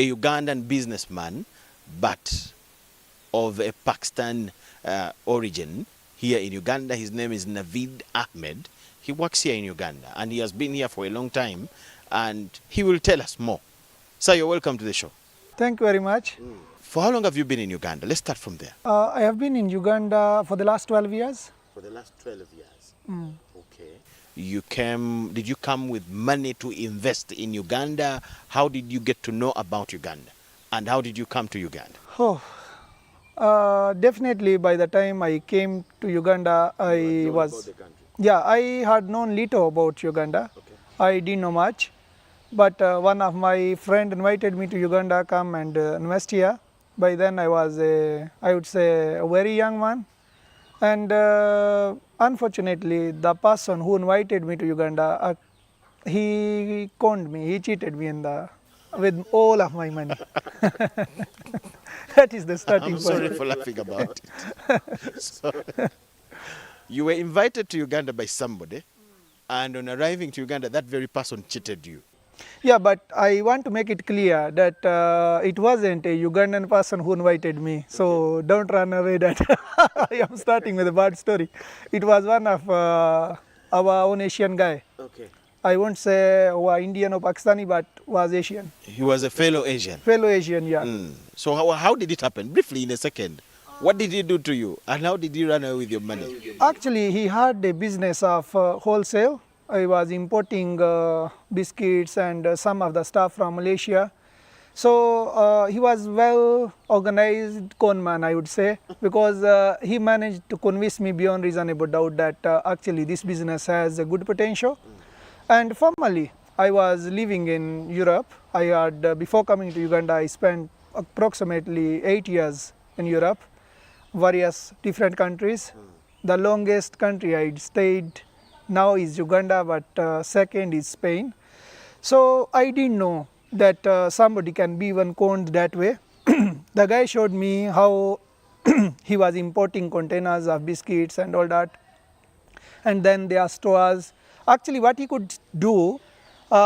a Ugandan businessman, but of a Pakistan origin here in Uganda. His name is Naveed Ahmed. He works here in Uganda, and he has been here for a long time, and he will tell us more. Sir, you're welcome to the show. Thank you very much. For how long have you been in Uganda? Let's start from there. I have been in Uganda for the last 12 years. For the last 12 years. Okay. Did you come with money to invest in Uganda? How did you get to know about Uganda? And how did you come to Uganda? Oh, definitely by the time I came to Uganda, I had known little about Uganda. Okay. I didn't know much. But one of my friend invited me to Uganda, come and invest here. By then I was, I would say, a very young man. And unfortunately, the person who invited me to Uganda, he conned me, he cheated me with all of my money. That is the starting point. I'm sorry for laughing about it. So, you were invited to Uganda by somebody, and on arriving to Uganda, that very person cheated you. Yeah, but I want to make it clear that it wasn't a Ugandan person who invited me. So don't run away that I am starting with a bad story. It was one of our own Asian guy. Okay. I won't say Indian or Pakistani, but was Asian. He was a fellow Asian. Fellow Asian, yeah. So how did it happen? Briefly, in a second. What did he do to you? And how did he run away with your money? Actually, he had a business of wholesale. I was importing biscuits and some of the stuff from Malaysia. So he was well organized conman, I would say, because he managed to convince me beyond reasonable doubt that actually this business has a good potential. And formally, I was living in Europe. I had, before coming to Uganda, I spent approximately 8 years in Europe, various different countries. The longest country I stayed now is Uganda, but second is Spain. So I didn't know that somebody can be even conned that way. The guy showed me how he was importing containers of biscuits and all that. And then there are stores. Actually, what he could do,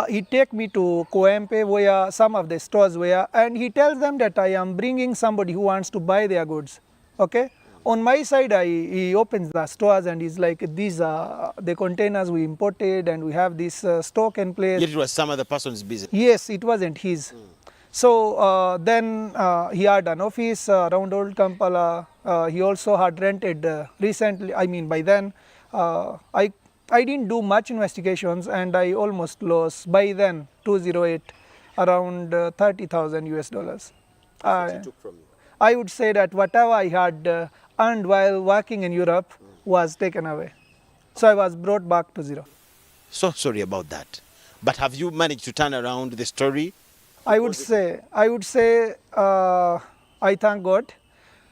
he take me to Coempe where some of the stores were, and he tells them that I am bringing somebody who wants to buy their goods. Okay. On my side, he opens the stores and he's like, these are the containers we imported and we have this stock in place. Yet it was some other person's business. Yes, it wasn't his. So then he had an office around Old Kampala. He also had rented recently, by then, I didn't do much investigations and I almost lost, by then, 2008, around 30,000 US dollars. What he took from you? I would say that whatever I had earned while working in Europe was taken away. So I was brought back to zero. So sorry about that. But have you managed to turn around the story? I would say I thank God,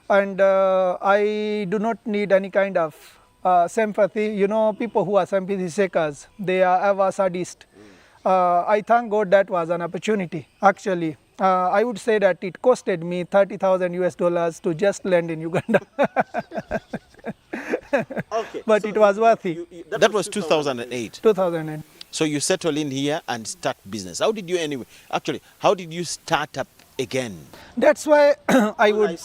and I do not need any kind of sympathy. You know, people who are sympathy seekers, they are ever sadist. I thank God that was an opportunity, actually. I would say that it costed me 30,000 US dollars to just land in Uganda. Okay, but so it was worthy. That was 2008. 2008. So you settle in here and start business. How did you start up again? That's why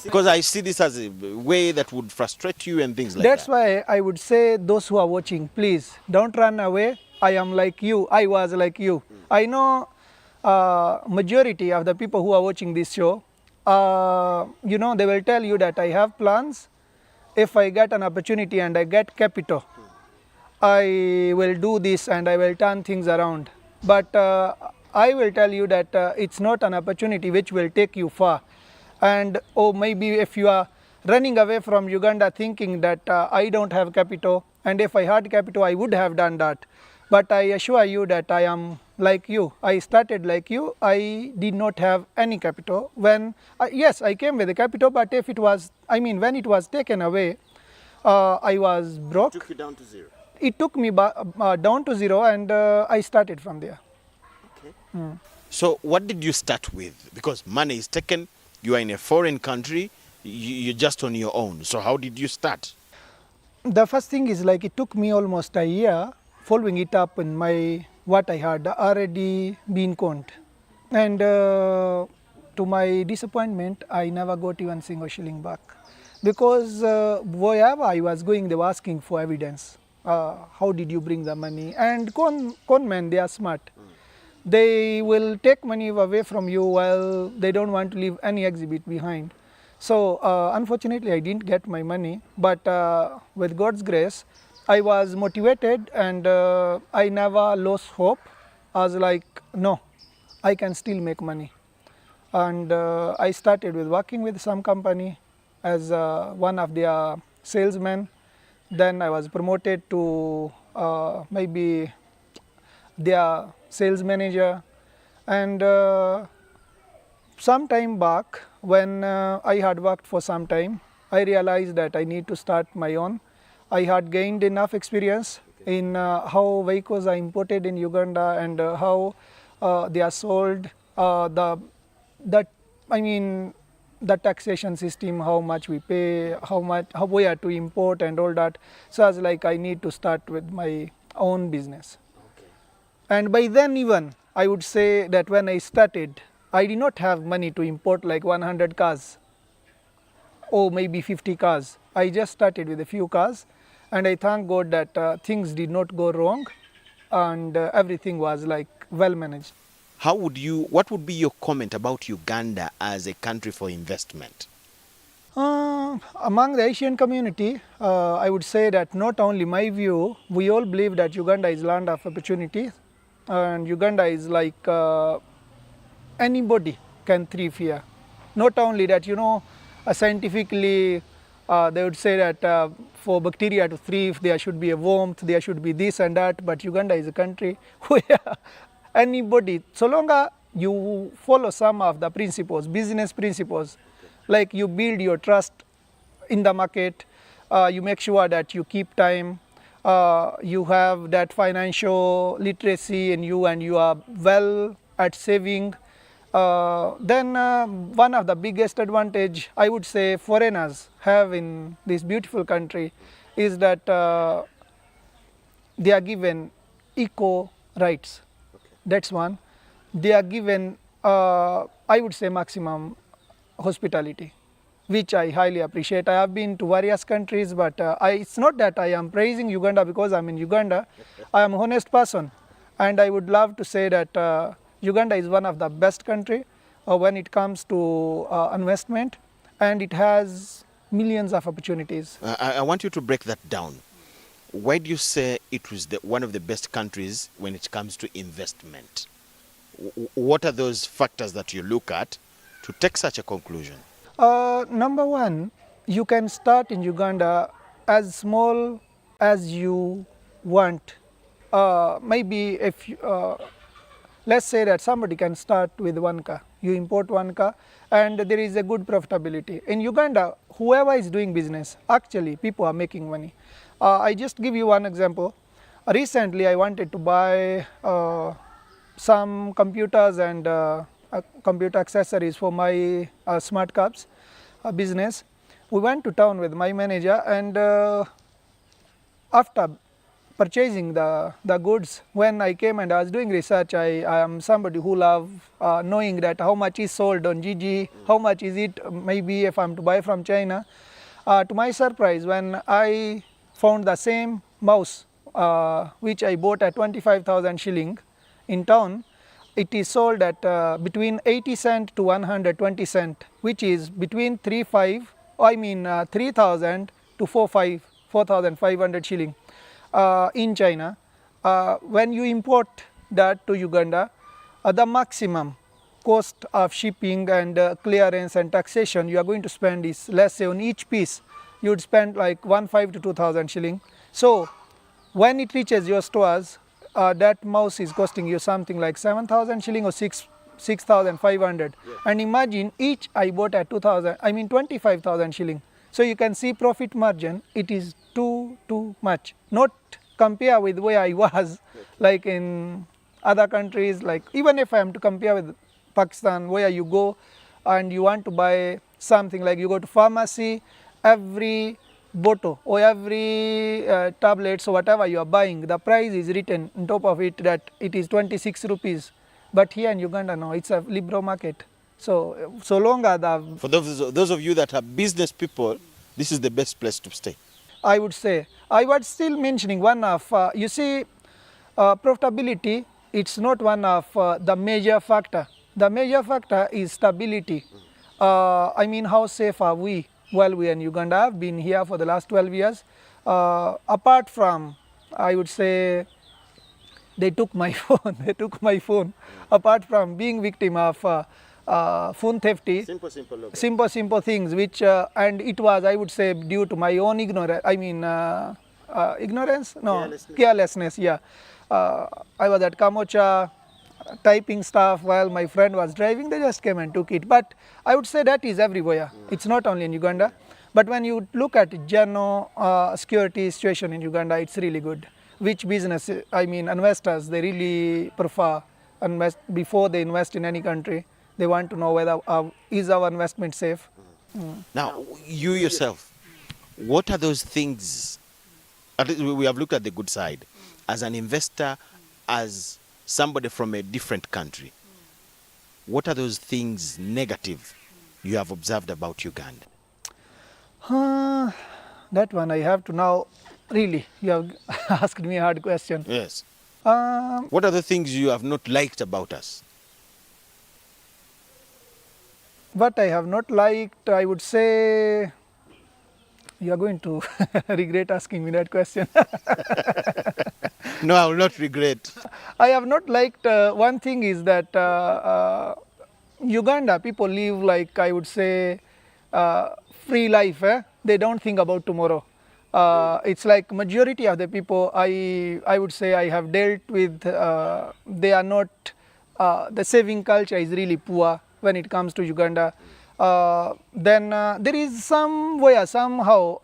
Because I see this as a way that would frustrate you and things like That's that. why I would say those who are watching, please don't run away. I am like you. I was like you. I know majority of the people who are watching this show, they will tell you that I have plans. If I get an opportunity and I get capital, I will do this and I will turn things around. But I will tell you that it's not an opportunity which will take you far. And maybe if you are running away from Uganda thinking that I don't have capital, and if I had capital, I would have done that. But I assure you that I am like you. I started like you. I did not have any capital. Yes, I came with a capital, but when it was taken away, I was broke. It took you down to zero. It took me down to zero, and I started from there. Okay. So what did you start with? Because money is taken, you are in a foreign country, you're just on your own. So how did you start? The first thing is it took me almost a year following it up in what I had already been conned. And to to my disappointment, I never got even single shilling back. Because wherever I was going, they were asking for evidence. How did you bring the money? And con men, they are smart. They will take money away from you while they don't want to leave any exhibit behind. So unfortunately, I didn't get my money, but with God's grace, I was motivated and I never lost hope. I was like, no, I can still make money. And I started with working with some company as one of their salesmen. Then I was promoted to maybe their sales manager. And some time back, when I had worked for some time, I realized that I need to start my own. I had gained enough experience in how vehicles are imported in Uganda and how they are sold, the taxation system, how much we pay, how we are to import and all that. So I was like, I need to start with my own business. And by then even, I would say that when I started, I did not have money to import like 100 cars or maybe 50 cars. I just started with a few cars, and I thank God that things did not go wrong and everything was like well managed. What would be your comment about Uganda as a country for investment? Among the Asian community, I would say that not only my view, we all believe that Uganda is land of opportunity, and Uganda is like anybody can thrive here. Not only that, scientifically, they would say that for bacteria to thrive, there should be a warmth, there should be this and that, but Uganda is a country where anybody, so long as you follow some of the principles, business principles, like you build your trust in the market, you make sure that you keep time, you have that financial literacy in you, and you are well at saving, then one of the biggest advantage I would say foreigners have in this beautiful country is that they are given equal rights. That's one. They are given, I would say, maximum hospitality, which I highly appreciate. I have been to various countries, but it's not that I am praising Uganda because I'm in Uganda. I am an honest person, and I would love to say that Uganda is one of the best country when it comes to investment, and it has millions of opportunities. I want you to break that down. Why do you say it was one of the best countries when it comes to investment? What are those factors that you look at to take such a conclusion? Number one, you can start in Uganda as small as you want. Maybe if let's say that somebody can start with 1 car, you import 1 car, and there is a good profitability. In Uganda, whoever is doing business, actually people are making money. I just give you one example. Recently, I wanted to buy some computers and computer accessories for my smart cards business. We went to town with my manager, and after purchasing the goods, when I came and I was doing research, I am somebody who love knowing that how much is sold on GG, how much is it maybe if I'm to buy from China. To my surprise, when I found the same mouse which I bought at 25,000 shilling in town, it is sold at between 80 cent to 120 cent, which is between 3,000 to 4,500 shilling in China. When you import that to Uganda, the maximum cost of shipping and clearance and taxation you are going to spend is, let's say on each piece, you would spend like 1,500 to 2,000 shilling. So when it reaches your stores, that mouse is costing you something like 7,000 shilling or 6,500. Yeah. And imagine each I bought at 25,000 shilling. So you can see profit margin, it is too much. Not compare with where I was, like in other countries, like even if I am to compare with Pakistan, where you go and you want to buy something, like you go to pharmacy, every bottle or every tablets or whatever you are buying, the price is written on top of it that it is 26 rupees. But here in Uganda, no, it's a liberal market. So long as For those of you that are business people, this is the best place to stay. I would say, I was still mentioning one of, you see, profitability, it's not one of the major factor. The major factor is stability. I mean, how safe are we? Well, we are in Uganda, I've been here for the last 12 years. Apart from, I would say, they took my phone, they took my phone. Apart from being victim of phone thefty, simple things which, and it was, I would say, due to my own ignorance, I mean, ignorance? No, carelessness, yeah. I was at Kamocha typing stuff while my friend was driving, they just came and took it. But I would say that is everywhere. It's not only in Uganda. But when you look at general security situation in Uganda, it's really good. Which business, I mean, investors, they really prefer invest before they invest in any country. They want to know whether is our investment safe. Now, you yourself, what are those things? At least we have looked at the good side. As an investor, as somebody from a different country, what are those things negative you have observed about Uganda? That one I have to now, really, you have asked me a hard question. Yes. What are the things you have not liked about us? What I have not liked, I would say, you are going to regret asking me that question. No, I will not regret. I have not liked, one thing is that Uganda people live like, I would say, free life. They don't think about tomorrow. It's like majority of the people I would say I have dealt with, they are not, the saving culture is really poor when it comes to Uganda. Then there is somewhere, somehow,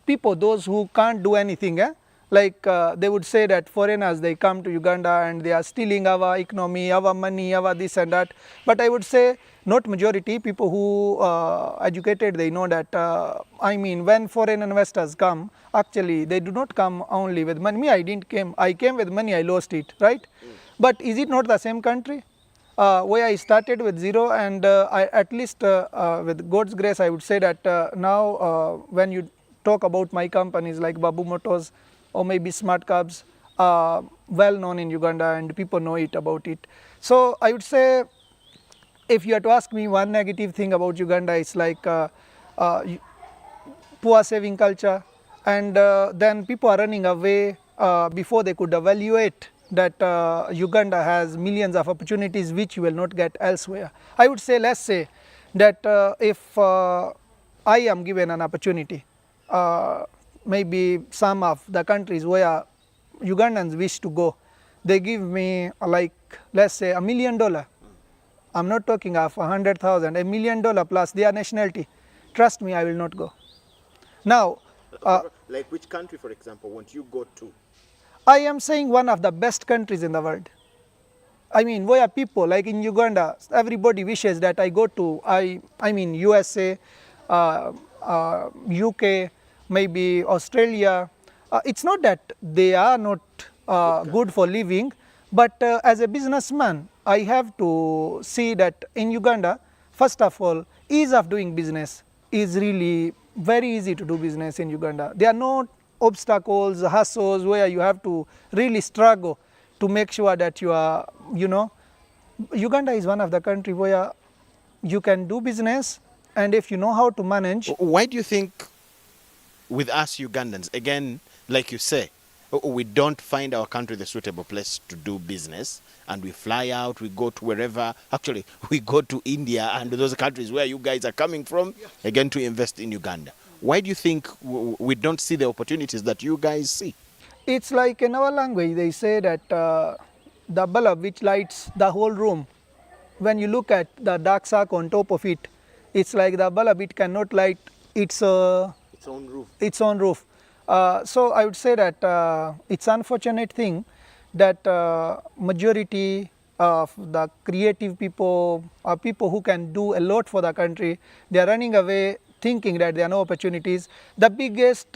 people, those who can't do anything, like they would say that foreigners, they come to Uganda and they are stealing our economy, our money, our this and that. But I would say not majority, people who educated, they know that, I mean, when foreign investors come, actually they do not come only with money. Me, I came with money, I lost it, right? But is it not the same country? Where I started with zero, and at least with God's grace, I would say that now when you talk about my companies like Babu Motors or maybe Smart Cabs, well known in Uganda and people know it about it. So I would say, if you had to ask me one negative thing about Uganda, it's like poor saving culture, and then people are running away before they could evaluate that Uganda has millions of opportunities which you will not get elsewhere. I would say, let's say that if I am given an opportunity, maybe some of the countries where Ugandans wish to go, they give me like, let's say, $1 million. I'm not talking of 100,000, $1 million plus their nationality. Trust me, I will not go. Now, like which country, for example, won't you go to? I am saying one of the best countries in the world. I mean, where people, like in Uganda, everybody wishes that I go to, I mean, USA, UK, maybe Australia. It's not that they are not good for living, but as a businessman, I have to see that in Uganda, first of all, ease of doing business is really very easy to do business in Uganda. There are no obstacles, hassles where you have to really struggle to make sure that you are, you know, Uganda is one of the countries where you can do business, and if you know how to manage. Why do you think with us Ugandans, again, like you say, we don't find our country the suitable place to do business, and we fly out, we go to wherever, actually we go to India and those countries where you guys are coming from, again, to invest in Uganda? Why do you think we don't see the opportunities that you guys see? It's like in our language, they say that the bulb which lights the whole room, when you look at the dark sack on top of it, it's like the bulb, it cannot light its own roof. So I would say that it's unfortunate thing that majority of the creative people, people who can do a lot for the country, they are running away thinking that there are no opportunities. The biggest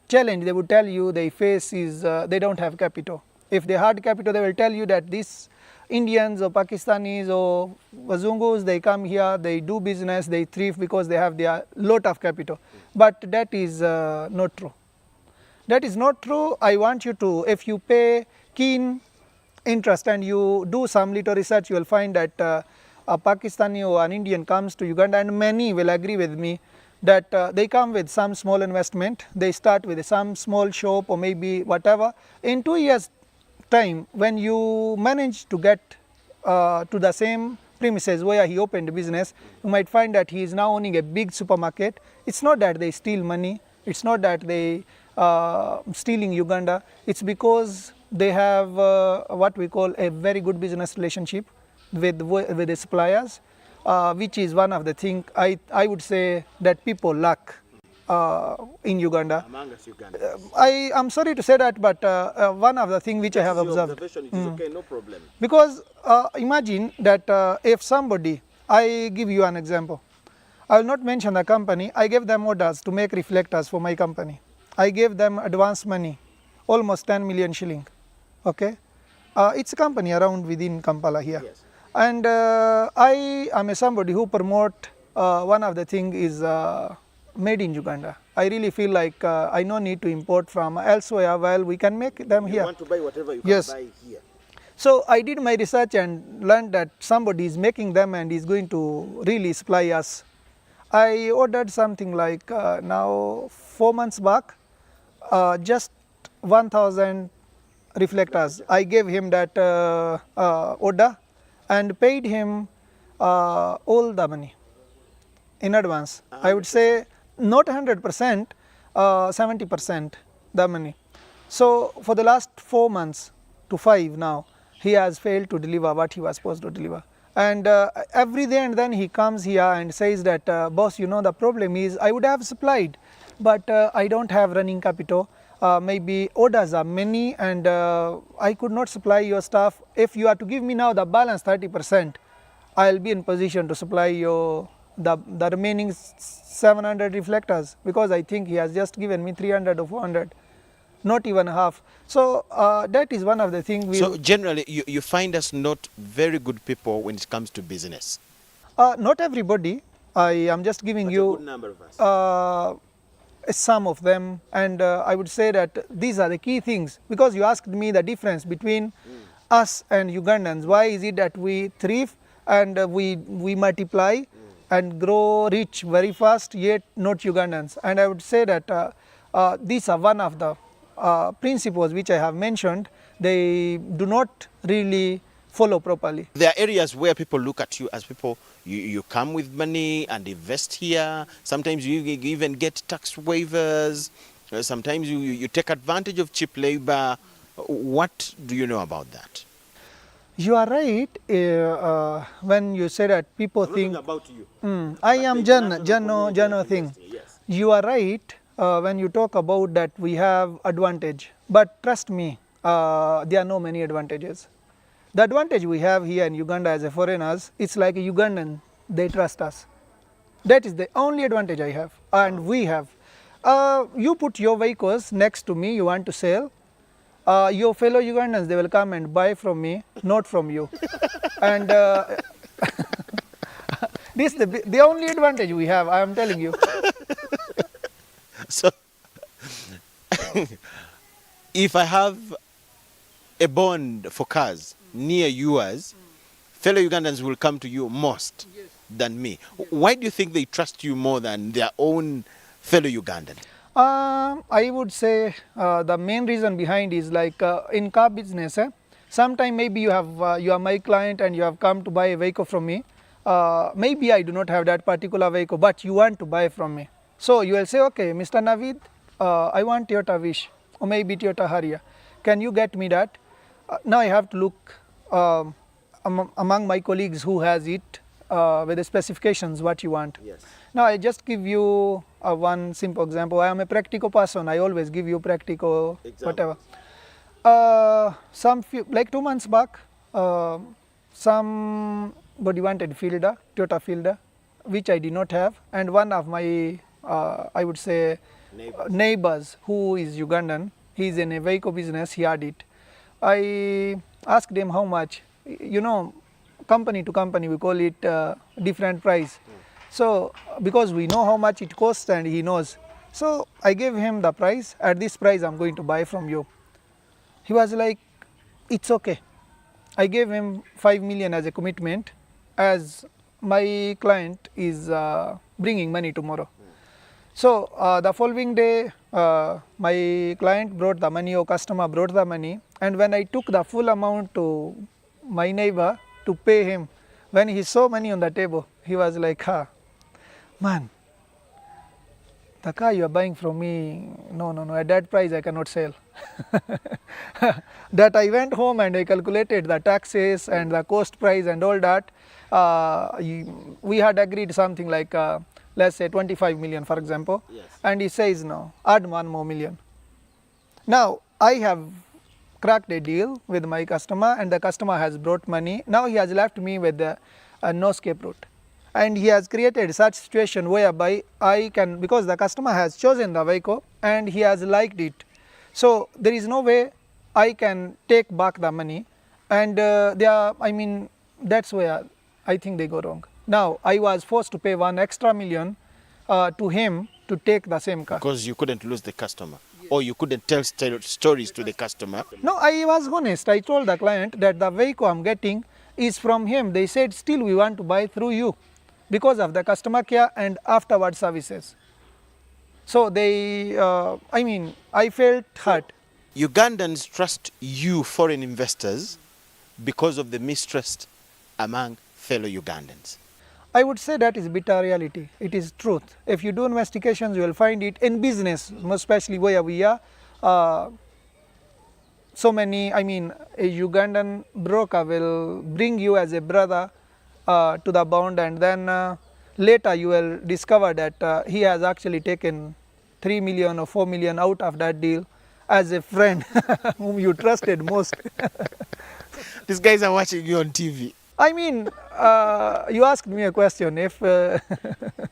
challenge they would tell you they face is they don't have capital. If they had capital, they will tell you that this Indians or Pakistanis or Wazungus, they come here, they do business, they thrive because they have their lot of capital. But that is not true. That is not true. I want you to, if you pay keen interest and you do some little research, you will find that a Pakistani or an Indian comes to Uganda, and many will agree with me that they come with some small investment. They start with some small shop or maybe whatever. In 2 years time, when you manage to get to the same premises where he opened a business, you might find that he is now owning a big supermarket. It's not that they steal money, it's not that they stealing Uganda, it's because they have what we call a very good business relationship with the suppliers, which is one of the things I would say that people lack in Uganda. Among us Ugandans. I am sorry to say that, but one of the things which I have Your observed. observation, it is okay, no problem. Because imagine that if somebody, I give you an example. I will not mention the company. I gave them orders to make reflectors for my company. I gave them advance money, almost 10 million shilling. Okay, it's a company around within Kampala here. Yes. And I am somebody who promote one of the thing is made in Uganda. I really feel like I no need to import from elsewhere while we can make them You here. want to buy whatever you Yes. can buy here. So I did my research and learned that somebody is making them and is going to really supply us. I ordered something like now 4 months back, just 1,000 reflectors. I gave him that order and paid him all the money in advance. I would say not 100%, 70% the money. So for the last 4 months to 5 now, he has failed to deliver what he was supposed to deliver. And every day and then he comes here and says that, boss, you know, the problem is I would have supplied, but I don't have running capital. Maybe orders are many and I could not supply your stuff. If you are to give me now the balance 30%, I'll be in position to supply you the remaining 700 reflectors, because I think he has just given me 300 or 400, not even half. So that is one of the things we... So generally, you find us not very good people when it comes to business. not everybody. I am just giving But a you good number of us. some of them, and I would say that these are the key things, because you asked me the difference between us and Ugandans. Why is it that we thrive and we multiply and grow rich very fast, yet not Ugandans? And I would say that these are one of the principles which I have mentioned. They do not really follow properly. There are areas where people look at you as people, you come with money and invest here. Sometimes you even get tax waivers. Sometimes you take advantage of cheap labor. What do you know about that? You are right when you say that people think... about you. I am Jano thing. Yes. You are right when you talk about that we have advantage. But trust me, there are no many advantages. The advantage we have here in Uganda as a foreigners, it's like a Ugandan, they trust us. That is the only advantage I have and we have. You put your vehicles next to me, you want to sell. Your fellow Ugandans, they will come and buy from me, not from you. And this is the only advantage we have, I am telling you. So, if I have a bond for cars near yours, fellow Ugandans will come to you most than me. Why do you think they trust you more than their own fellow Ugandan? I would say the main reason behind is like in car business, sometime maybe you are my client and you have come to buy a vehicle from me. Maybe I do not have that particular vehicle, but you want to buy from me. So you will say, okay, Mr. Navid, I want Toyota Wish or maybe Toyota Harrier. Can you get me that? Now I have to look among my colleagues who has it with the specifications what you want. Yes. Now I just give you one simple example. I am a practical person. I always give you practical whatever. Like 2 months back, somebody wanted Fielder, Toyota Fielder, which I did not have, and one of my I would say neighbors who is Ugandan, he is in a vehicle business, he had it. I asked him how much. you know, company to company we call it different price. So because we know how much it costs and he knows, so I gave him the price. At this price I'm going to buy from you. He was like, it's okay. I gave him 5 million as a commitment, as my client is bringing money tomorrow. So the following day, my client brought the money, or customer brought the money, and when I took the full amount to my neighbor to pay him, when he saw money on the table, he was like, man, the car you are buying from me, no, at that price I cannot sell. That I went home and I calculated the taxes and the cost price and all that. We had agreed something like, let's say 25 million for example, Yes. and he says no, add 1 more million. Now I have cracked a deal with my customer and the customer has brought money. Now he has left me with no scapegoat. And he has created such situation whereby I can, because the customer has chosen the vehicle and he has liked it, so there is no way I can take back the money, and that's where I think they go wrong. Now I was forced to pay 1 extra million to him to take the same car. Because you couldn't lose the customer, or you couldn't tell stories to the customer. No, I was honest. I told the client that the vehicle I'm getting is from him. They said still we want to buy through you because of the customer care and afterward services. So they, I felt hurt. Ugandans trust you, foreign investors, because of the mistrust among fellow Ugandans. I would say that is bitter reality. It is truth. If you do investigations, you will find it in business, most especially where we are. So many, a Ugandan broker will bring you as a brother to the bond, and then later you will discover that he has actually taken 3 million or 4 million out of that deal as a friend whom you trusted most. These guys are watching you on TV. You asked me a question. If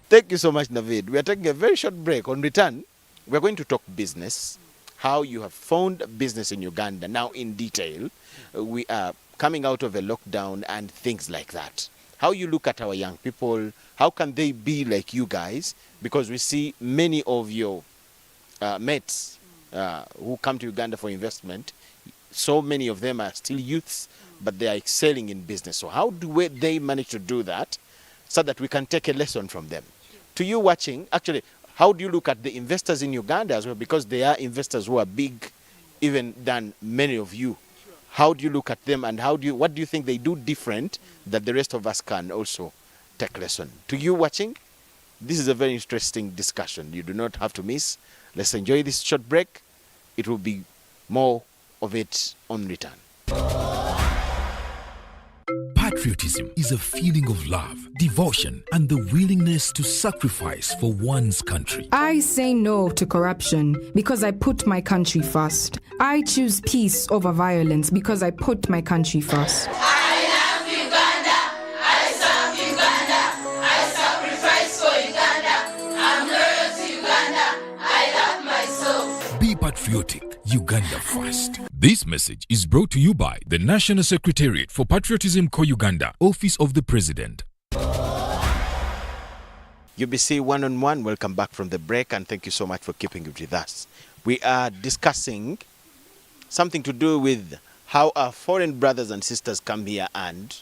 Thank you so much, Navid. We are taking a very short break. On return, we are going to talk business, how you have found business in Uganda now in detail. We are coming out of a lockdown and things like that. How you look at our young people, how can they be like you guys? Because we see many of your mates who come to Uganda for investment, so many of them are still youths, but they are excelling in business. So how do they manage to do that so that we can take a lesson from them? To you watching, actually, how do you look at the investors in Uganda as well? Because they are investors who are big, even than many of you. How do you look at them, and what do you think they do different that the rest of us can also take lesson? To you watching, this is a very interesting discussion. You do not have to miss. Let's enjoy this short break. It will be more of it on return. Patriotism is a feeling of love, devotion, and the willingness to sacrifice for one's country. I say no to corruption because I put my country first. I choose peace over violence because I put my country first. I love Uganda. I serve Uganda. I sacrifice for Uganda. I'm loyal to Uganda. I love myself. Be patriotic. Uganda first. This message is brought to you by the National Secretariat for Patriotism Co Uganda, Office of the President. UBC One-on-One, welcome back from the break, and thank you so much for keeping it with us. We are discussing something to do with how our foreign brothers and sisters come here and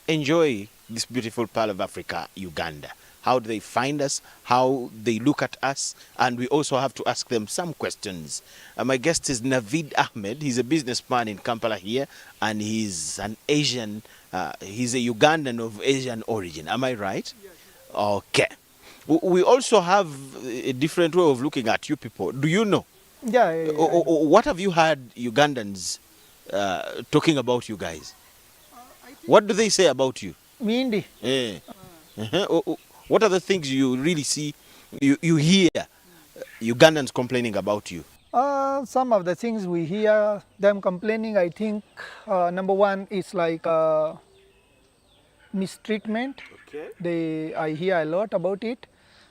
enjoy this beautiful part of Africa, Uganda. How do they find us? How they look at us? And we also have to ask them some questions. My guest is Navid Ahmed. He's a businessman in Kampala here, and he's an Asian. He's a Ugandan of Asian origin. Am I right? Yes. Okay. We also have a different way of looking at you people. Do you know? yeah. What have you heard Ugandans talking about you guys? What do they say about you? Mindi. What are the things you really see, you hear Ugandans complaining about you? Some of the things we hear them complaining, I think number one is like mistreatment. Okay. I hear a lot about it,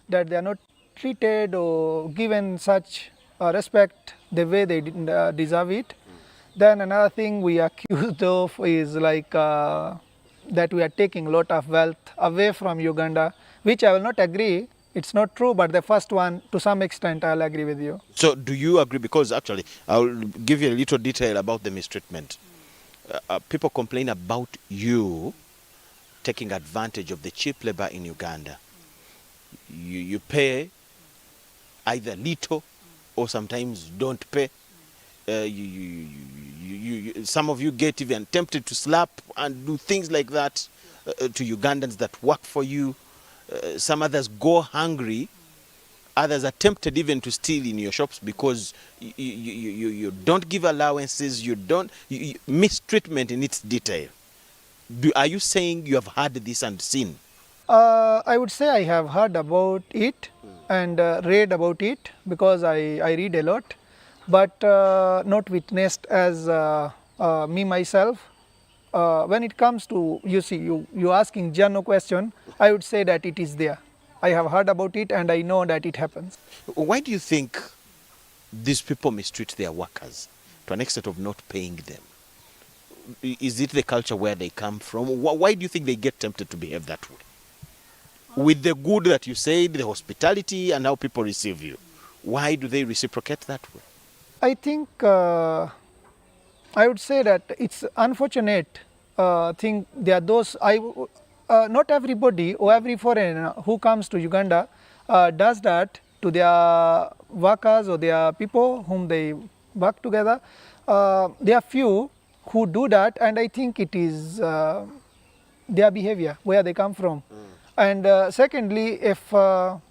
that they are not treated or given such respect the way they deserve it. Then another thing we accused of is like that we are taking a lot of wealth away from Uganda, which I will not agree. It's not true, but the first one, to some extent, I'll agree with you. So do you agree? Because actually, I'll give you a little detail about the mistreatment. People complain about you taking advantage of the cheap labor in Uganda. You pay either little or sometimes don't pay. Some of you get even tempted to slap and do things like that to Ugandans that work for you. Some others go hungry. Others are tempted even to steal in your shops because you don't give allowances. Mistreatment in its detail. Are you saying you have heard this and seen? I would say I have heard about it and read about it because I read a lot, but not witnessed as me myself. When it comes to, you asking general question, I would say that it is there. I have heard about it and I know that it happens. Why do you think these people mistreat their workers to an extent of not paying them? Is it the culture where they come from? Why do you think they get tempted to behave that way? With the good that you said, the hospitality and how people receive you, why do they reciprocate that way? I think I would say that it's unfortunate thing. There are those, not everybody or every foreigner who comes to Uganda does that to their workers or their people whom they work together. There are few who do that, and I think it is their behavior, where they come from. And secondly, if also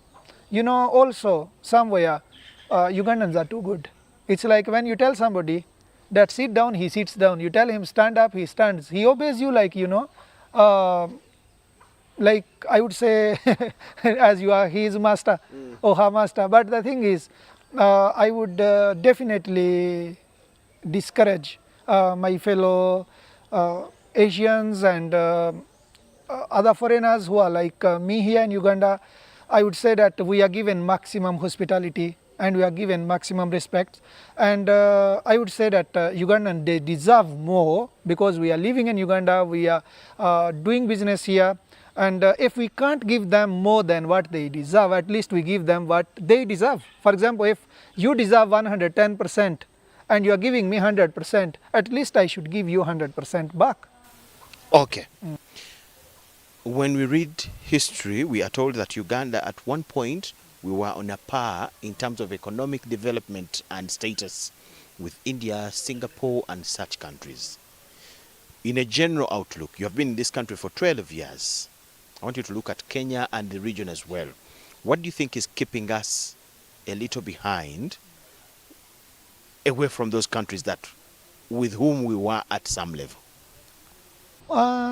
somewhere Ugandans are too good. It's like when you tell somebody that sit down, he sits down. You tell him stand up, he stands. He obeys you like, like I would say as you are his master or her master. But the thing is, I would definitely discourage my fellow Asians and other foreigners who are like me here in Uganda. I would say that we are given maximum hospitality and we are given maximum respect, and I would say that Ugandan, they deserve more because we are living in Uganda, we are doing business here, and if we can't give them more than what they deserve, at least we give them what they deserve. For example, if you deserve 110% and you are giving me 100%, at least I should give you 100% back. Okay. When we read history, we are told that Uganda at one point we were on a par in terms of economic development and status with India, Singapore and such countries. In a general outlook, you have been in this country for 12 years. I want you to look at Kenya and the region as well. What do you think is keeping us a little behind, away from those countries that with whom we were at some level?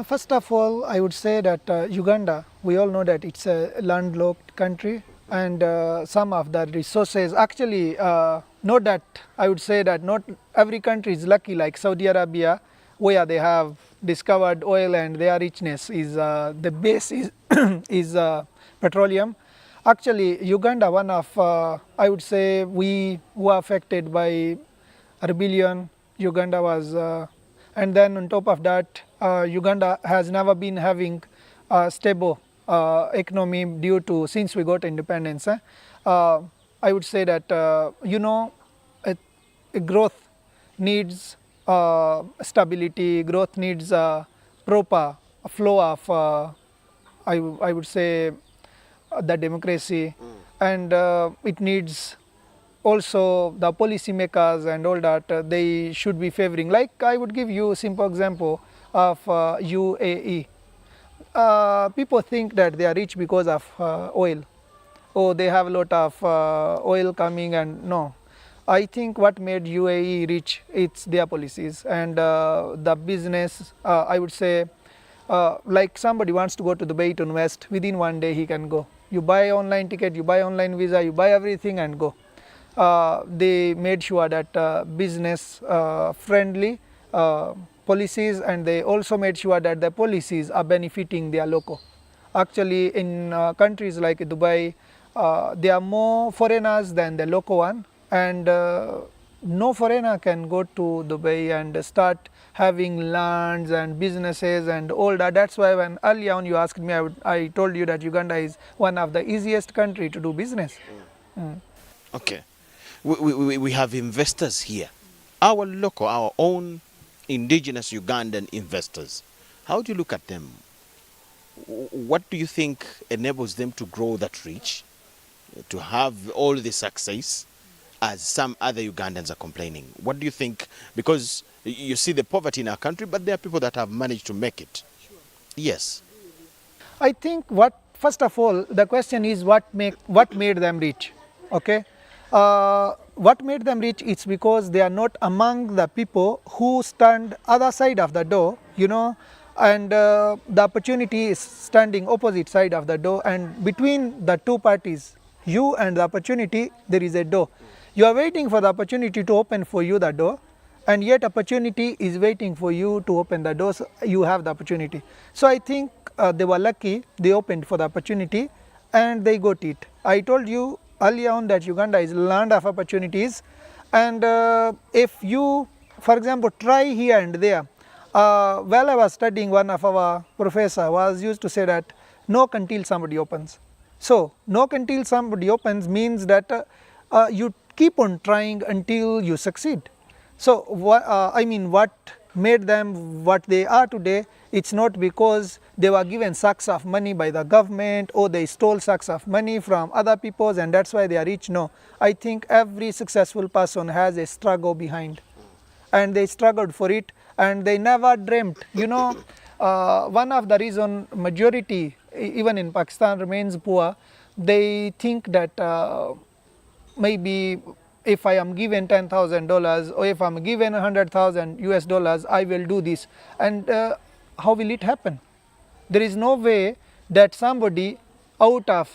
First of all, I would say that Uganda, we all know that it's a landlocked country, and some of the resources, actually, not that, I would say that not every country is lucky like Saudi Arabia, where they have discovered oil and their richness is, the base is, is petroleum. Actually, Uganda, one of, I would say, we were affected by rebellion. Uganda was, and then on top of that, Uganda has never been having a stable economy due to, since we got independence. I would say that, a growth needs stability, growth needs proper flow of, I would say, the democracy, and it needs also the policymakers and all that, they should be favoring. Like I would give you a simple example of UAE. People think that they are rich because of oil. Oh, they have a lot of oil coming, and no. I think what made UAE rich, it's their policies and the business. I would say, like somebody wants to go to Dubai to invest, within one day he can go. You buy online ticket, you buy online visa, you buy everything and go. They made sure that business friendly policies, and they also made sure that the policies are benefiting their local. Actually, in countries like Dubai, there are more foreigners than the local one, and no foreigner can go to Dubai and start having lands and businesses and all that. That's why when early on you asked me, I told you that Uganda is one of the easiest country to do business. Okay. We have investors here. Our local, our own indigenous Ugandan investors. How do you look at them? What do you think enables them to grow that rich, to have all the success as some other Ugandans are complaining? What do you think? Because you see the poverty in our country, but there are people that have managed to make it. Yes. I think first of all, the question is what made them rich, okay? What made them rich? It's because they are not among the people who stand other side of the door, and the opportunity is standing opposite side of the door, and between the two parties, you and the opportunity, there is a door. You are waiting for the opportunity to open for you the door, and yet opportunity is waiting for you to open the doors. You have the opportunity. So I think they were lucky. They opened for the opportunity and they got it. I told you early on that Uganda is land of opportunities, and if you, for example, try here and there, while I was studying, one of our professor was used to say that knock until somebody opens. So knock until somebody opens means that you keep on trying until you succeed. So what made them what they are today? It's not because they were given sacks of money by the government or they stole sacks of money from other peoples and that's why they are rich. No, I think every successful person has a struggle behind, and they struggled for it and they never dreamt. One of the reason majority even in Pakistan remains poor, they think that maybe if I am given $10,000 or if I am given $100,000 I will do this, and how will it happen? There is no way that somebody out of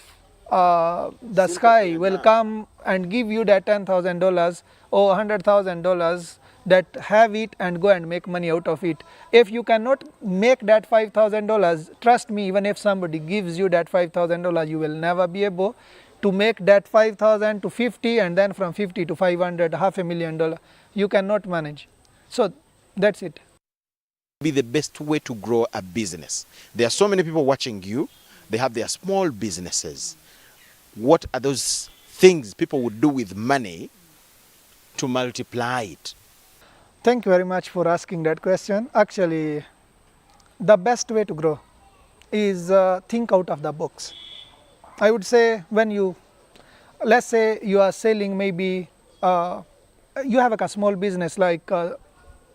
the sky will come and give you that $10,000 or $100,000 that have it and go and make money out of it. If you cannot make that $5,000, trust me, even if somebody gives you that $5,000, you will never be able to make that 5,000 to 50 and then from 50 to 500, $500,000. You cannot manage. So that's it. Be the best way to grow a business. There are so many people watching you. They have their small businesses. What are those things people would do with money to multiply it? Thank you very much for asking that question. Actually, the best way to grow is think out of the box. I would say let's say you are selling maybe, you have a small business like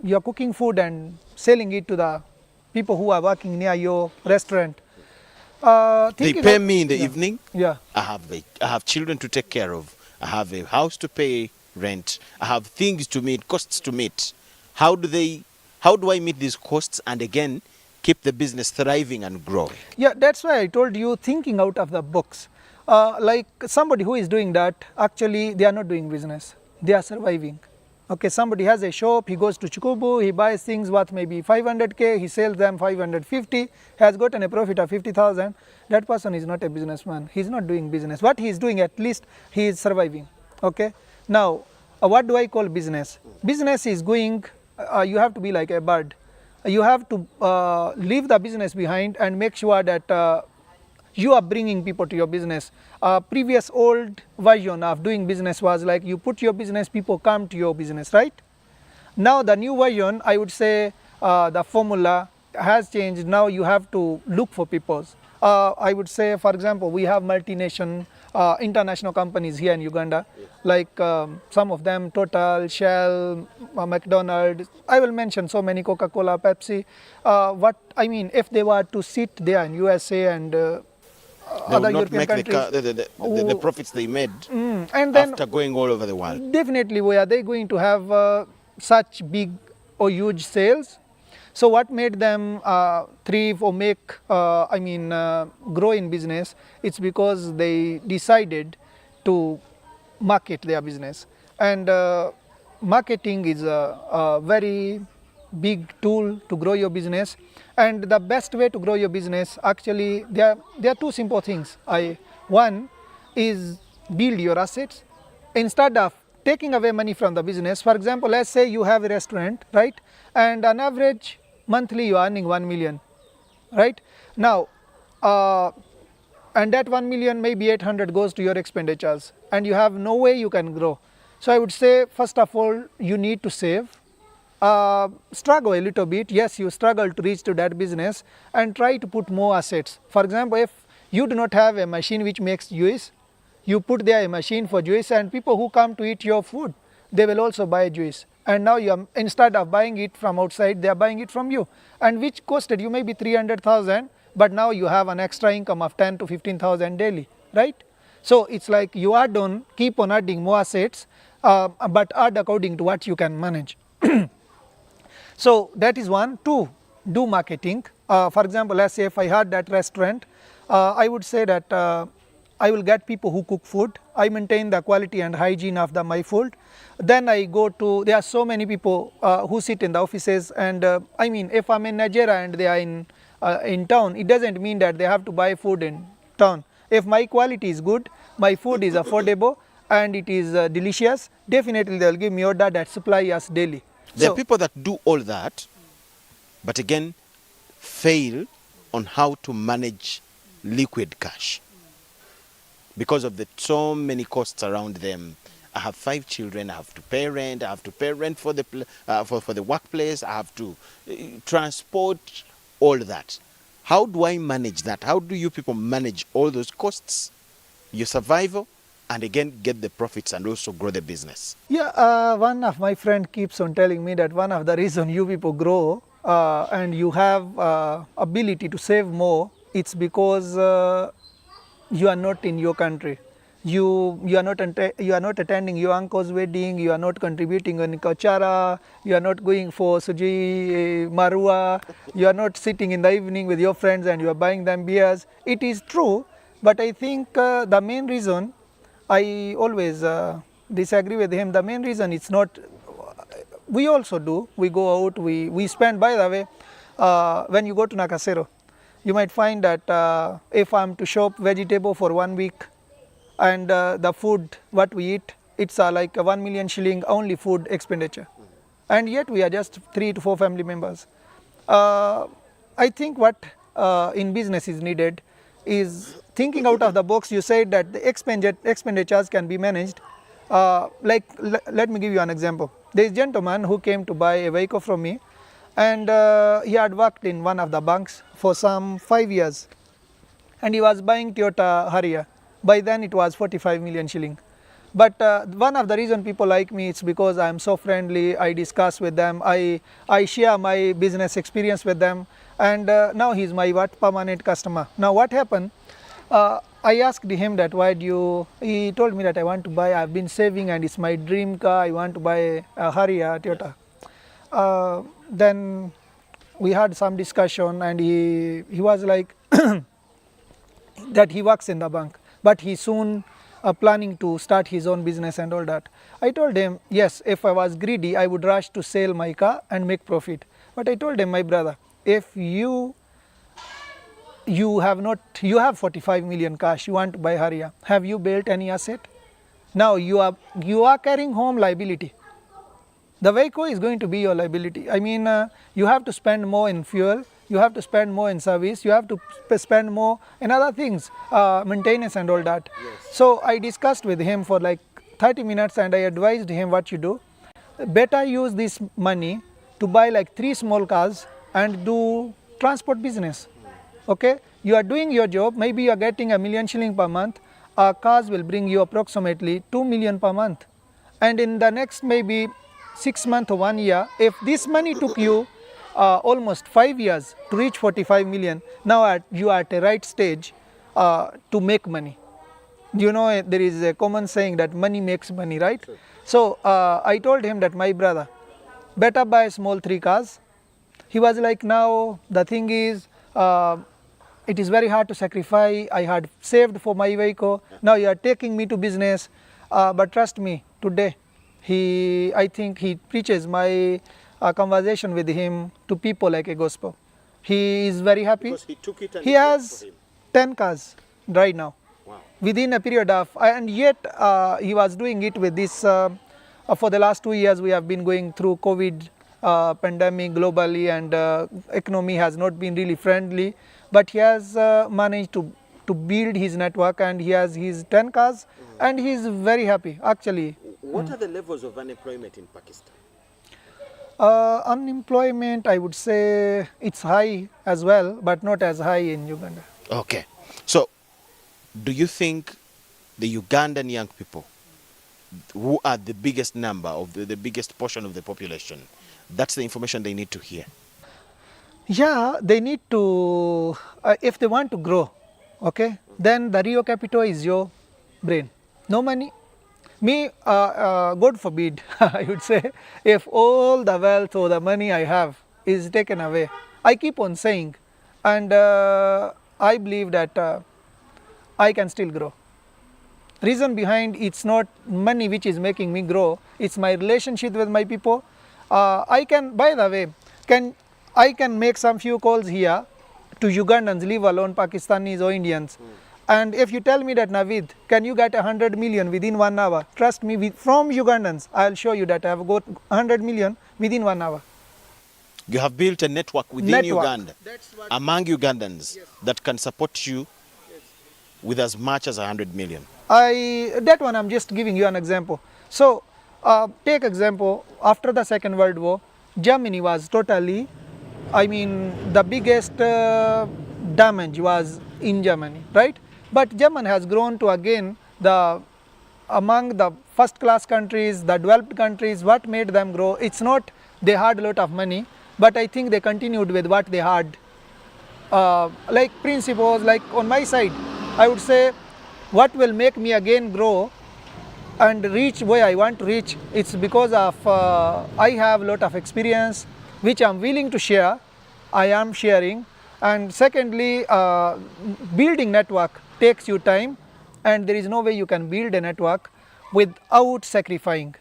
you are cooking food and selling it to the people who are working near your restaurant. They pay me in the evening. Yeah. I have children to take care of. I have a house to pay rent. I have things to meet, costs to meet. How do I meet these costs and again keep the business thriving and growing? Yeah, that's why I told you thinking out of the box. Like somebody who is doing that, actually they are not doing business. They are surviving. Okay, somebody has a shop, he goes to Chukubu, he buys things worth maybe 500K, he sells them 550, has gotten a profit of 50,000. That person is not a businessman. He's not doing business. What he is doing, at least he is surviving. Okay. Now, what do I call business? Business is going, you have to be like a bird. You have to leave the business behind and make sure that you are bringing people to your business. Previous old version of doing business was like you put your business, people come to your business, right? Now the new version, I would say the formula has changed. Now you have to look for people. I would say, for example, we have multinational, international companies here in Uganda, like some of them, Total, Shell, McDonald's. I will mention so many, Coca-Cola, Pepsi. If they were to sit there in USA and they other would not European make countries, the profits they made and then after going all over the world. Definitely, were they going to have such big or huge sales? So what made them thrive or grow in business? It's because they decided to market their business, and marketing is a very big tool to grow your business. And the best way to grow your business, actually, there are two simple things. One is build your assets. Instead of taking away money from the business. For example, let's say you have a restaurant, right? And on average, monthly you are earning 1 million, right? Now, and that 1 million, maybe 800 goes to your expenditures, and you have no way you can grow. So I would say, first of all, you need to save. Struggle a little bit. Yes, you struggle to reach to that business, and try to put more assets. For example, if you do not have a machine which makes juice, you put there a machine for juice, and people who come to eat your food, they will also buy juice. And now you are, instead of buying it from outside, they are buying it from you, and which costed you maybe 300,000, but now you have an extra income of 10 to 15,000 daily, right? So it's like you are done, keep on adding more assets, but add according to what you can manage. So that is one. Two, do marketing. For example, let's say if I had that restaurant, I would say that I will get people who cook food. I maintain the quality and hygiene of my food. Then I go to, there are so many people who sit in the offices, and I mean, if I'm in Nigeria and they are in town, it doesn't mean that they have to buy food in town. If my quality is good, my food is affordable, and it is delicious, definitely they will give me order that supply us daily. There So, are people that do all that, but again, fail on how to manage liquid cash because of the so many costs around them. I have 5 children. I have to pay rent. I have to pay rent for the for the workplace. I have to transport, all that. How do I manage that? How do you people manage all those costs, your survival, and again get the profits and also grow the business? yeah, one of my friend keeps on telling me that one of the reason you people grow and you have ability to save more, it's because you are not in your country. You are not attending your uncle's wedding. You are not contributing on Kachara. You are not going for Suji Marua. You are not sitting in the evening with your friends and you are buying them beers. It is true, but I think the main reason, I always disagree with him. The main reason it's not. We also do. We go out. We spend. By the way, when you go to Nakasero, you might find that if I'm to shop vegetable for 1 week, and the food what we eat, it's like a 1 million shilling only food expenditure, and yet we are just 3 to 4 family members. I think what in business is needed is thinking out of the box. You said that the expenditures can be managed. Let me give you an example. There is a gentleman who came to buy a vehicle from me, and he had worked in one of the banks for some 5 years, and he was buying Toyota Harrier. By then it was 45 million shilling. But one of the reason people like me is because I am so friendly. I discuss with them. I share my business experience with them, and now he's my permanent customer. Now what happened? I asked him that why do you? He told me that I want to buy. I've been saving, and it's my dream car. I want to buy a Harrier Toyota. Then we had some discussion, and he was like that he works in the bank, but he soon planning to start his own business and all that. I told him, yes, if I was greedy, I would rush to sell my car and make profit. But I told him, my brother, if you have 45 million cash, you want to buy Harrier, have you built any asset? Now you are carrying home liability. The vehicle is going to be your liability. I mean, you have to spend more in fuel, you have to spend more in service, you have to spend more in other things, maintenance and all that. Yes. So I discussed with him for like 30 minutes, and I advised him what you do. Better use this money to buy like 3 small cars and do transport business. Okay, you are doing your job, maybe you are getting 1 million shilling per month. Cars will bring you approximately 2 million per month, and in the next maybe 6 months or 1 year, if this money took you almost 5 years to reach 45 million, now you are at the right stage to make money. You know, there is a common saying that money makes money, right? Sure. So I told him that, my brother, better buy small 3 cars. He was like, now the thing is, it is very hard to sacrifice. I had saved for my vehicle. Now you are taking me to business, but trust me, today I think he preaches my conversation with him to people like a gospel. He is very happy. Because he took it and he has 10 cars right now. Wow. Within a period of, and yet he was doing it with this For the last 2 years, we have been going through COVID pandemic globally, and economy has not been really friendly. But he has managed to build his network, and he has his 10 cars, and he is very happy actually. What are the levels of unemployment in Pakistan? Unemployment, I would say it's high as well, but not as high in Uganda. Okay. So, do you think the Ugandan young people, who are the biggest number of the biggest portion of the population, that's the information they need to hear? Yeah, they need to, if they want to grow, okay, then the Rio Capito is your brain. No money. Me, God forbid, I would say, if all the wealth or the money I have is taken away. I keep on saying, and I believe that I can still grow. Reason behind it's not money which is making me grow, it's my relationship with my people. I can, by the way, I can make some few calls here to Ugandans, leave alone Pakistanis or Indians. And if you tell me that, Navid, can you get 100 million within 1 hour? Trust me, from Ugandans, I'll show you that I have got 100 million within 1 hour. You have built a network within Uganda, That's what among Ugandans, that can support you with as much as 100 million. That one I'm just giving you an example. So, take example, after the Second World War, Germany was totally, the biggest damage was in Germany, right? But Germany has grown to again among the first class countries, the developed countries. What made them grow? It's not they had a lot of money, but I think they continued with what they had. Like principles, like on my side, I would say what will make me again grow and reach where I want to reach, it's because of I have a lot of experience which I'm willing to share. I am sharing. And secondly, building network takes you time, and there is no way you can build a network without sacrificing,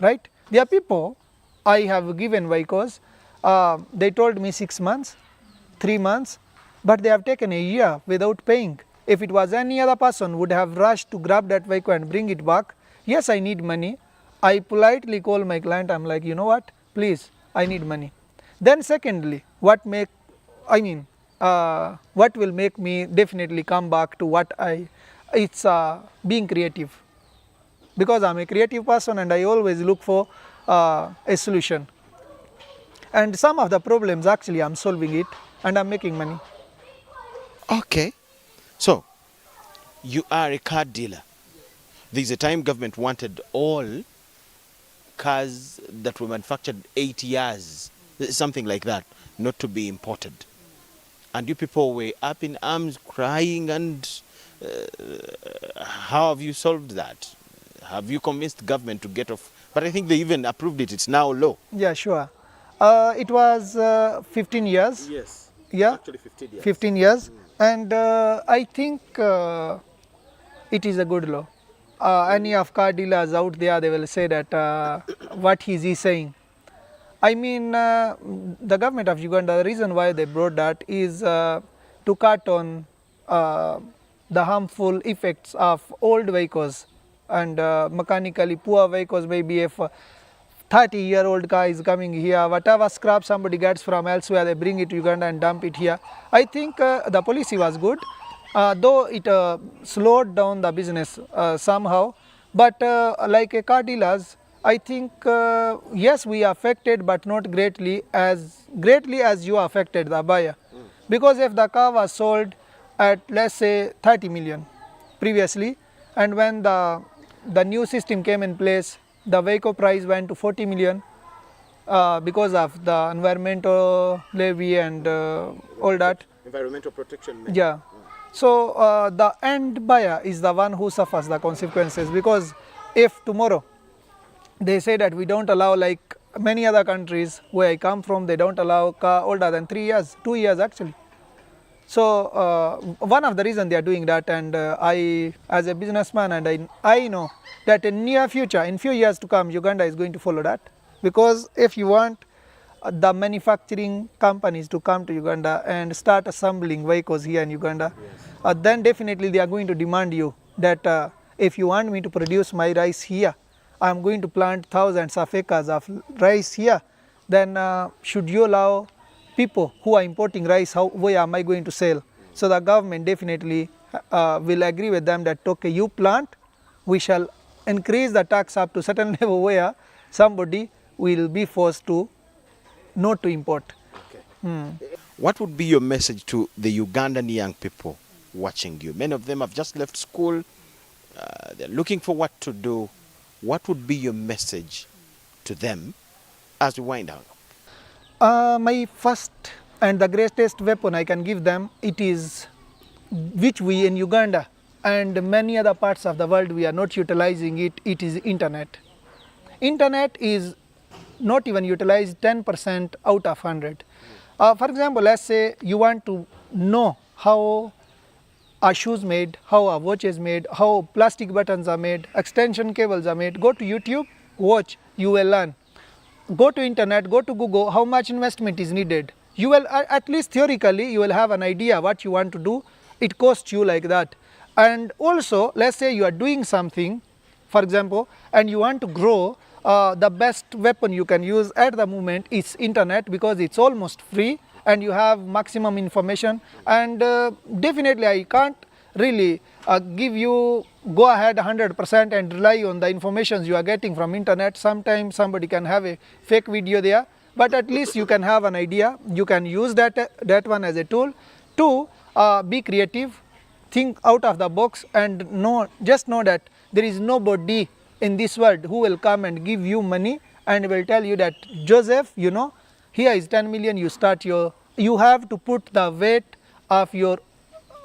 right? There are people I have given vehicles, they told me 6 months, 3 months, but they have taken a year without paying. If it was any other person would have rushed to grab that vehicle and bring it back. Yes, I need money. I politely call my client, I'm like, you know what, please, I need money. Then secondly, what will make me definitely come back to it's being creative. Because I'm a creative person and I always look for a solution. And some of the problems actually I'm solving it and I'm making money. Okay. So, you are a car dealer. There's a time government wanted all cars that were manufactured 8 years, something like that, not to be imported. And you people were up in arms crying, and how have you solved that? Have you convinced government to get off? But I think they even approved it. It's now law. Yeah, sure. It was 15 years. Yes. Yeah. Actually 15 years. 15 years. And I think it is a good law. Any of car dealers out there, they will say that what is he saying? The government of Uganda, the reason why they brought that is to cut on the harmful effects of old vehicles and mechanically poor vehicles. Maybe if 30-year-old car is coming here, whatever scrap somebody gets from elsewhere, they bring it to Uganda and dump it here. I think the policy was good, though it slowed down the business somehow. But like a car dealers, I think yes, we are affected, but not greatly as you are affected, the buyer. Because if the car was sold at, let's say, 30 million previously, and when the new system came in place, the vehicle price went to 40 million because of the environmental levy and all that. Environmental protection. Yeah. So the end buyer is the one who suffers the consequences, because if tomorrow they say that we don't allow, like many other countries where I come from, they don't allow car older than 3 years, 2 years actually. So one of the reasons they are doing that, and I, as a businessman, and I know that in near future, in few years to come, Uganda is going to follow that. Because if you want the manufacturing companies to come to Uganda and start assembling vehicles here in Uganda, then definitely they are going to demand you that if you want me to produce my rice here, I am going to plant thousands of acres of rice here, then should you allow people who are importing rice, where am I going to sell? So the government definitely will agree with them that okay, you plant, we shall increase the tax up to certain level where somebody will be forced to not to import. What would be your message to the Ugandan young people watching you? Many of them have just left school. They're looking for what to do. What would be your message to them as we wind down? My first and the greatest weapon I can give them, it is which we in Uganda and many other parts of the world we are not utilizing it, it is internet. Internet is not even utilized 10% out of 100. For example, let's say you want to know how are shoes made, how are watches made, how plastic buttons are made, extension cables are made. Go to YouTube, watch, you will learn. Go to internet, go to Google, how much investment is needed. You will, at least theoretically, you will have an idea what you want to do. It costs you like that. And also, let's say you are doing something, for example, and you want to grow, the best weapon you can use at the moment is internet, because it's almost free and you have maximum information. And definitely I can't really give you go ahead 100% and rely on the information you are getting from internet. Sometimes somebody can have a fake video there, but at least you can have an idea. You can use that one as a tool to be creative, think out of the box, and just know that there is nobody in this world who will come and give you money and will tell you that, Joseph, you know, here is 10 million, you have to put the weight of your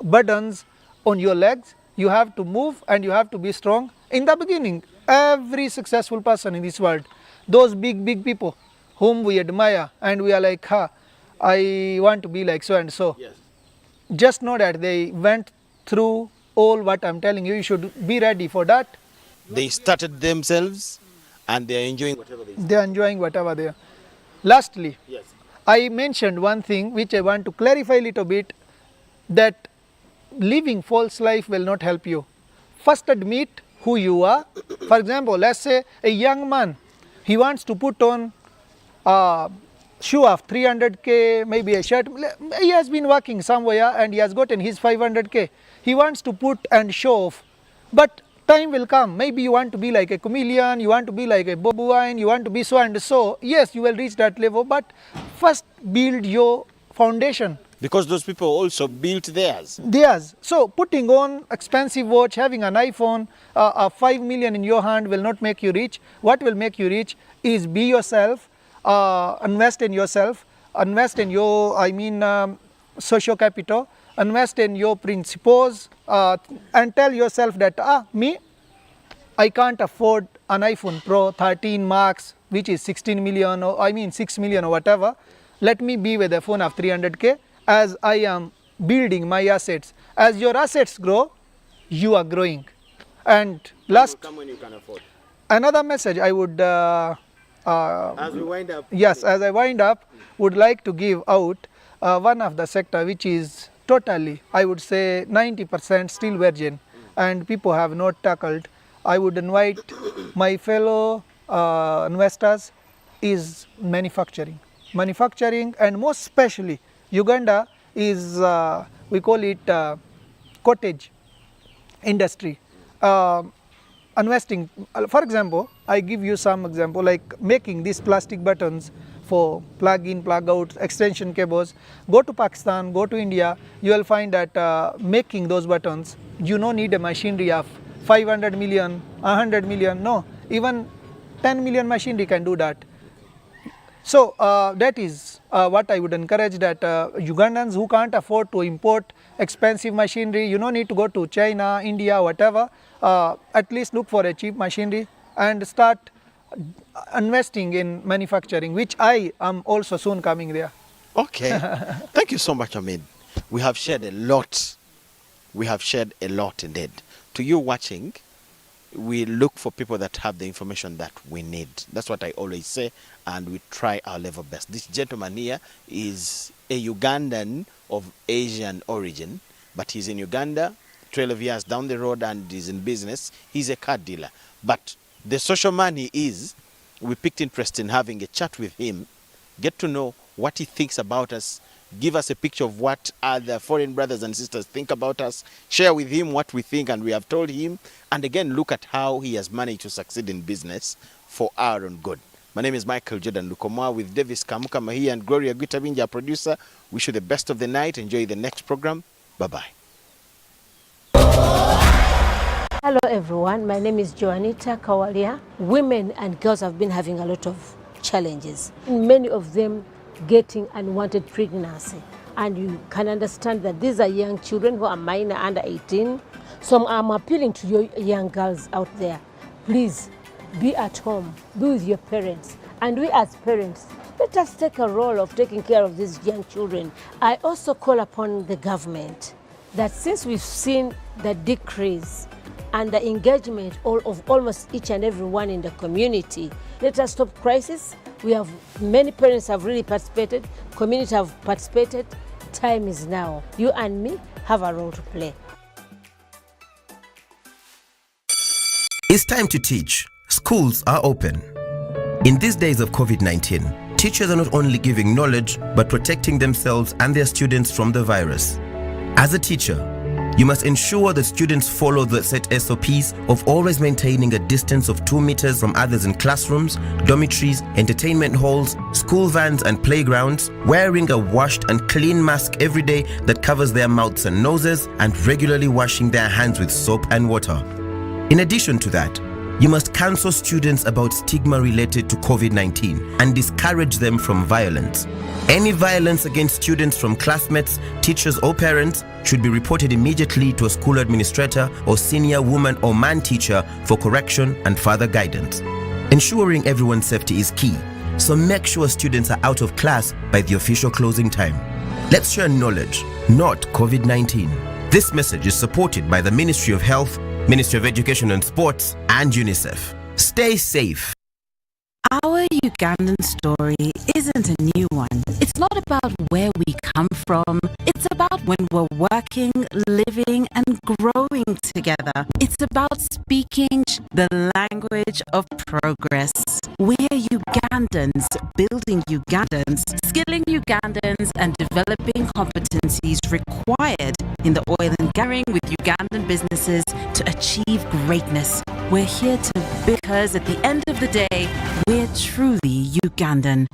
burdens on your legs, you have to move and you have to be strong. In the beginning, every successful person in this world, those big people whom we admire and we are like, I want to be like so and so. Yes. Just know that they went through all what I'm telling you. You should be ready for that. They started themselves and they're enjoying whatever they They are enjoying whatever they are. Lastly, Yes. I mentioned one thing which I want to clarify a little bit, that living false life will not help you. First admit who you are. For example, let's say a young man, he wants to put on a shoe of 300k, maybe a shirt. He has been working somewhere and he has gotten his 500k. He wants to put and show off. But time will come. Maybe you want to be like a chameleon, you want to be like a Bob Wine, you want to be so and so. Yes, you will reach that level, but first build your foundation. Because those people also built theirs. Theirs. So putting on expensive watch, having an iPhone, 5 million in your hand will not make you rich. What will make you rich is be yourself, invest in yourself, invest in your, social capital, invest in your principles, and tell yourself that, I can't afford an iPhone Pro 13 Max, which is 16 million, or 6 million or whatever. Let me be with a phone of 300k. As I am building my assets, as your assets grow, you are growing. And last, Come when you can afford. another message I would, As we wind up. yes, as I wind up, would like to give out one of the sector which is totally, I would say 90% still virgin, and people have not tackled. I would invite my fellow investors is manufacturing. Manufacturing, and most especially Uganda is, we call it cottage industry. Investing, for example, I give you some example, like making these plastic buttons for plug in, plug out, extension cables. Go to Pakistan, go to India, you will find that making those buttons, you don't need a machinery of 500 million, 100 million, no, even 10 million machinery can do that. So that is what I would encourage, that Ugandans who can't afford to import expensive machinery, you don't need to go to China, India, whatever, at least look for a cheap machinery and start investing in manufacturing, which I am also soon coming there. Okay. Thank you so much, Amin. We have shared a lot. We have shared a lot indeed. To you watching, we look for people that have the information that we need. That's what I always say, and we try our level best. This gentleman here is a Ugandan of Asian origin, but he's in Uganda 12 years down the road and is in business. He's a car dealer. But the social man he is, we picked interest in having a chat with him, get to know what he thinks about us, give us a picture of what other foreign brothers and sisters think about us, share with him what we think and we have told him, and again look at how he has managed to succeed in business for our own good. My name is Michael Jordan Lukomwa with Davis Kamukama here and Gloria Guitabinja, our producer. Wish you the best of the night. Enjoy the next program. Bye-bye. Hello everyone, my name is Joanita Kawalia. Women and girls have been having a lot of challenges, many of them getting unwanted pregnancy. And you can understand that these are young children who are minor, under 18. So I'm appealing to you young girls out there, please be at home, be with your parents. And we as parents, let us take a role of taking care of these young children. I also call upon the government that since we've seen the decrease and the engagement of almost each and every one in the community, let us stop crisis. We have, many parents have really participated, community have participated. Time is now. You and me have a role to play. It's time to teach. Schools are open. In these days of COVID-19, teachers are not only giving knowledge, but protecting themselves and their students from the virus. As a teacher, you must ensure that students follow the set SOPs of always maintaining a distance of 2 meters from others in classrooms, dormitories, entertainment halls, school vans and playgrounds, wearing a washed and clean mask every day that covers their mouths and noses, and regularly washing their hands with soap and water. In addition to that, you must counsel students about stigma related to COVID-19 and discourage them from violence. Any violence against students from classmates, teachers or parents should be reported immediately to a school administrator or senior woman or man teacher for correction and further guidance. Ensuring everyone's safety is key, so make sure students are out of class by the official closing time. Let's share knowledge, not COVID-19. This message is supported by the Ministry of Health, Ministry of Education and Sports, and UNICEF. Stay safe. Our Ugandan story isn't a new one. It's not about where we come from. It's about when we're working, living, and growing together. It's about speaking the language of progress. We're Ugandans, building Ugandans, skilling Ugandans, and developing competencies required in the oil and gathering with Ugandan businesses to achieve greatness. We're here to because at the end of the day, we're truly Ugandan.